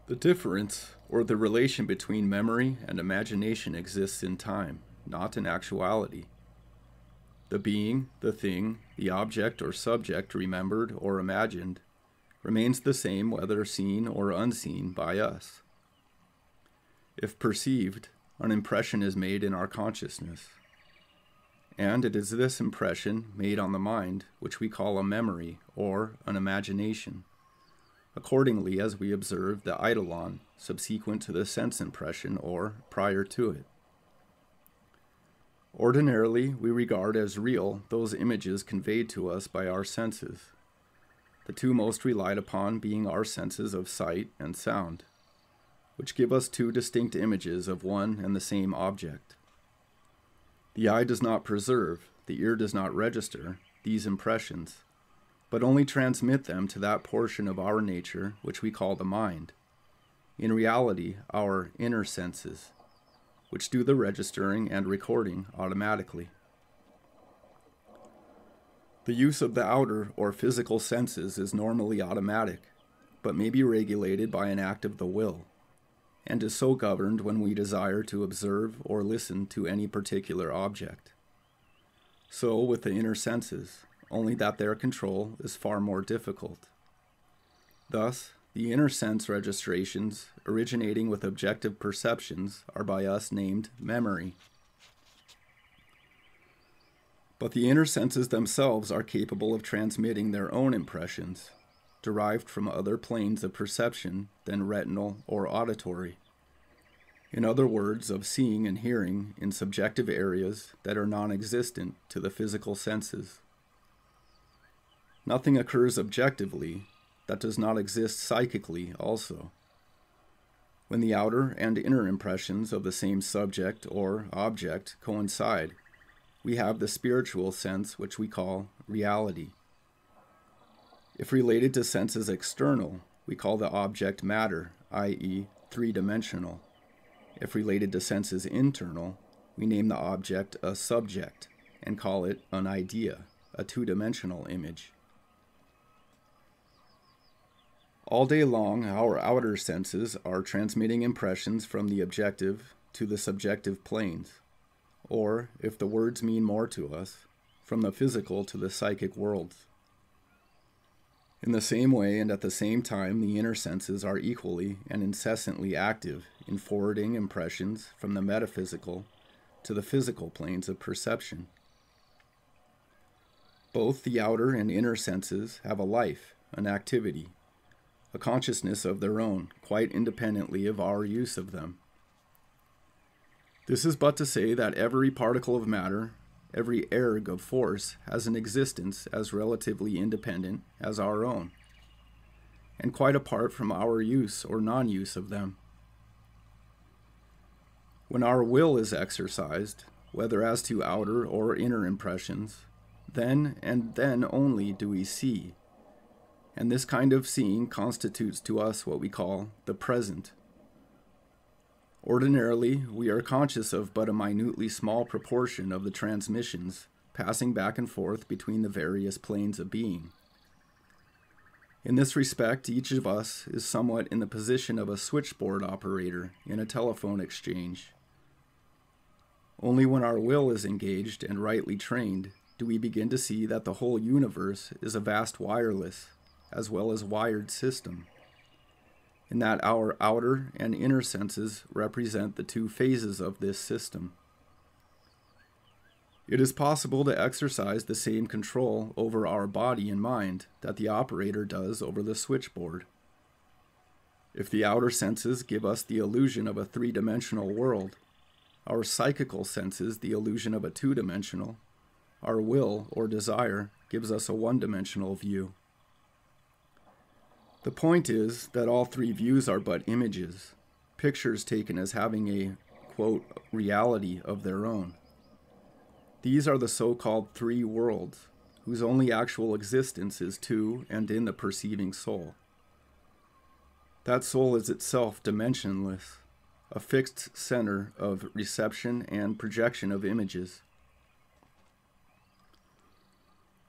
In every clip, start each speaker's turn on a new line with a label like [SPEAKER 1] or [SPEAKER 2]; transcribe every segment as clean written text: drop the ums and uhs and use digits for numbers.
[SPEAKER 1] The difference, or the relation between memory and imagination, exists in time, not in actuality. The being, the thing, the object or subject remembered or imagined remains the same whether seen or unseen by us. If perceived, an impression is made in our consciousness. And it is this impression made on the mind which we call a memory or an imagination, accordingly as we observe the eidolon subsequent to the sense impression or prior to it. Ordinarily, we regard as real those images conveyed to us by our senses, the two most relied upon being our senses of sight and sound, which give us two distinct images of one and the same object. The eye does not preserve, the ear does not register these impressions, but only transmit them to that portion of our nature which we call the mind, in reality our inner senses, which do the registering and recording automatically. The use of the outer or physical senses is normally automatic, but may be regulated by an act of the will, and is so governed when we desire to observe or listen to any particular object. So with the inner senses, only that their control is far more difficult. Thus, the inner sense registrations originating with objective perceptions are by us named memory. But the inner senses themselves are capable of transmitting their own impressions, derived from other planes of perception than retinal or auditory. In other words, of seeing and hearing in subjective areas that are non-existent to the physical senses. Nothing occurs objectively that does not exist psychically also. When the outer and inner impressions of the same subject or object coincide, we have the spiritual sense which we call reality. If related to senses external, we call the object matter, i.e., three-dimensional. If related to senses internal, we name the object a subject and call it an idea, a two-dimensional image. All day long, our outer senses are transmitting impressions from the objective to the subjective planes, or, if the words mean more to us, from the physical to the psychic worlds. In the same way and at the same time, the inner senses are equally and incessantly active in forwarding impressions from the metaphysical to the physical planes of perception. Both the outer and inner senses have a life, an activity, a consciousness of their own, quite independently of our use of them. This is but to say that every particle of matter, every erg of force, has an existence as relatively independent as our own, and quite apart from our use or non-use of them. When our will is exercised, whether as to outer or inner impressions, then and then only do we see, and this kind of seeing constitutes to us what we call the present. Ordinarily, we are conscious of but a minutely small proportion of the transmissions passing back and forth between the various planes of being. In this respect, each of us is somewhat in the position of a switchboard operator in a telephone exchange. Only when our will is engaged and rightly trained do we begin to see that the whole universe is a vast wireless, as well as wired system, in that our outer and inner senses represent the two phases of this system. It is possible to exercise the same control over our body and mind that the operator does over the switchboard. If the outer senses give us the illusion of a three-dimensional world, our psychical senses the illusion of a two-dimensional, our will or desire gives us a one-dimensional view. The point is that all three views are but images, pictures taken as having a, quote, reality of their own. These are the so-called three worlds, whose only actual existence is to and in the perceiving soul. That soul is itself dimensionless, a fixed center of reception and projection of images.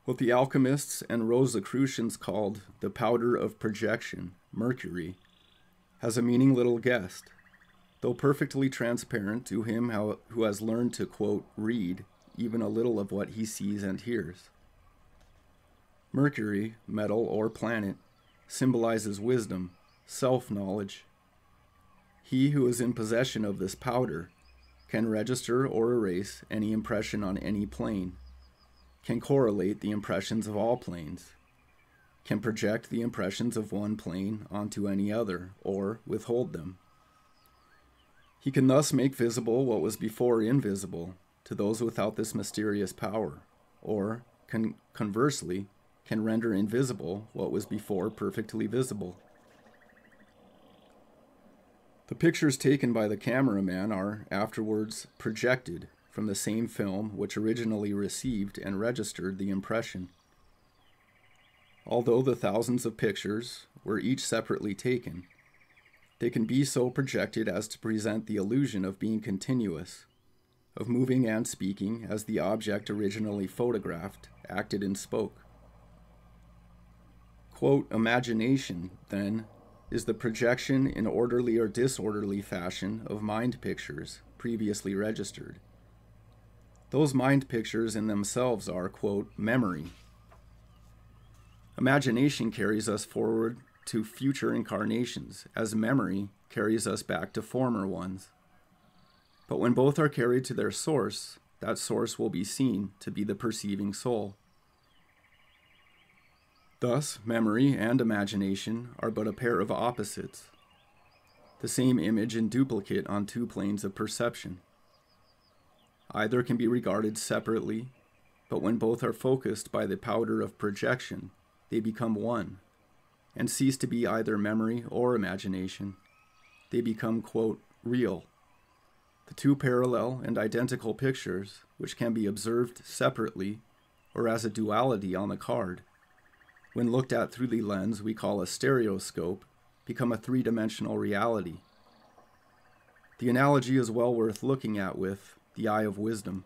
[SPEAKER 1] What the alchemists and Rosicrucians called the powder of projection, mercury, has a meaning little guessed, though perfectly transparent to him who has learned to, quote, read even a little of what he sees and hears. Mercury, metal or planet, symbolizes wisdom, self-knowledge. He who is in possession of this powder can register or erase any impression on any plane, can correlate the impressions of all planes, can project the impressions of one plane onto any other, or withhold them. He can thus make visible what was before invisible to those without this mysterious power, or, conversely, can render invisible what was before perfectly visible. The pictures taken by the cameraman are afterwards projected from the same film which originally received and registered the impression. Although the thousands of pictures were each separately taken, they can be so projected as to present the illusion of being continuous, of moving and speaking as the object originally photographed, acted and spoke. Quote, imagination, then, is the projection in orderly or disorderly fashion of mind pictures previously registered. Those mind pictures in themselves are, quote, memory. Imagination carries us forward to future incarnations, as memory carries us back to former ones. But when both are carried to their source, that source will be seen to be the perceiving soul. Thus, memory and imagination are but a pair of opposites, the same image in duplicate on two planes of perception. Either can be regarded separately, but when both are focused by the powder of projection, they become one, and cease to be either memory or imagination. They become, quote, real. The two parallel and identical pictures, which can be observed separately or as a duality on the card, when looked at through the lens we call a stereoscope, become a three-dimensional reality. The analogy is well worth looking at with the eye of wisdom.